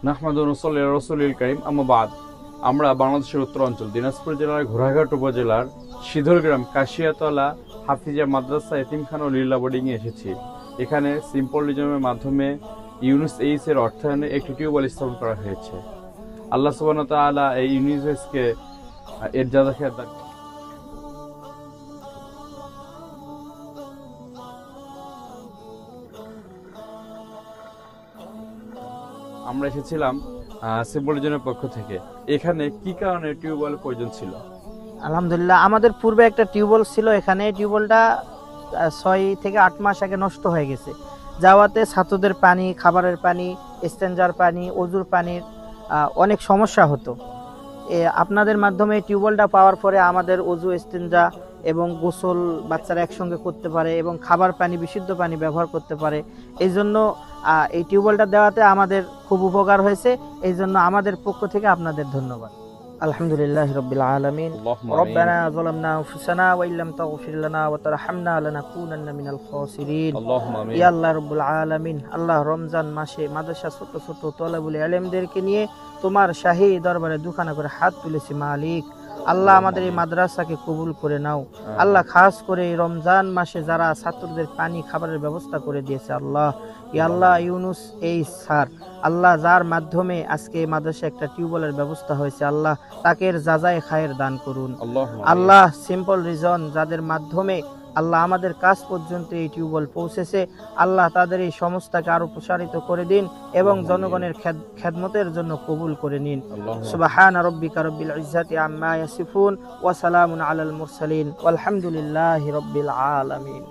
নাহমাদু ওয়া নুসাল্লি আলা রাসূলিল কারীম, আম্মা বাদ। আমরা বাংলাদেশের উত্তরাঞ্চল দিনাজপুর জেলার ঘোড়াঘাট উপজেলার সিধলগ্রাম কাশিয়াতলা হাফিজা মাদ্রাসা এতিমখানা ও লিল্লা বোর্ডিংয়ে এসেছি। এখানে সিম্পল রিজমের মাধ্যমে ইউনুস এইচ এর অর্থায়নে একটি টিউবওয়েল স্থাপন করা হয়েছে। আল্লাহ সুবহানাহু ওয়া তাআলা এই ইউনুস এইচকে এর জাযা খেয়াত দান। আমরা এসেছিলাম সিম্পল রিজনের পক্ষ থেকে। এখানে কি কারণে টিউবওয়েল প্রয়োজন ছিল? আলহামদুলিল্লাহ, আমাদের পূর্বে একটা টিউবওয়েল ছিল। এখানে টিউবওয়েলটা 6 থেকে 8 মাস আগে নষ্ট হয়ে গেছে। যাওয়াতে ছাত্রদের পানি, খাবারের পানি, স্টেঞ্জার পানি, অজুর পানির অনেক সমস্যা হতো। আপনাদের মাধ্যমে টিউবওয়েলটা পাওয়ার পরে আমাদের অজু, স্টেঞ্জা এবং গোসল বাচ্চারা একসঙ্গে করতে পারে এবং খাবার পানি, বিশুদ্ধ পানি ব্যবহার করতে পারে। এই জন্য এই টিউবওয়েলটা দেওয়াতে আমাদের খুব উপকার হয়েছে। এই জন্য আমাদের পক্ষ থেকে আপনাদের ধন্যবাদ। আলহামদুলিল্লাহ রাব্বিল আলামিন। রব্বানা যালামনা আনফুসানা ওয়া ইল্লাম তাগফির লানা ওয়া তারহামনা লানাকুনান্না মিনাল খাসিরিন। আল্লাহুম্মা আমিন। ইয়া আল্লাহ রাব্বুল আলামিন, আল্লাহ রমজান মাসে মাদ্রাসা ছোট ছোট তলাবুল ইলমদেরকে নিয়ে তোমার শাহী দরবারে দুখানা করে হাত তুলেছি মালিক। আল্লাহ আমাদের এই মাদ্রাসাকে কবুল করে নাও। আল্লাহ খাস করে এই রমজান মাসে যারা ছাত্রদের পানি, খাবারের ব্যবস্থা করে দিয়েছে আল্লাহ, ইয়া আল্লাহ ইউনুস এই স্যার, আল্লাহ যার মাধ্যমে আজকে এই মাদ্রাসায় একটা টিউবওয়েলের ব্যবস্থা হয়েছে, আল্লাহ তাকে জাযায়ে খায়ের দান করুন। আল্লাহ সিম্পল রিজন যাদের মাধ্যমে আল্লাহ আমাদের কাছ পর্যন্ত এই টিউবওয়েল পৌঁছেছে, আল্লাহ তাদের এই সংস্থাকে আরো প্রসারিত করে দিন এবং জনগণের খেদমতের জন্য কবুল করে নিন। সুবহান রাব্বিকা রাব্বিল ইজ্জাতি আম্মা ইয়াসিফুন ওয়া সালামুন আলাল মুরসালিন ওয়ালহামদুলিল্লাহি রাব্বিল আলামিন।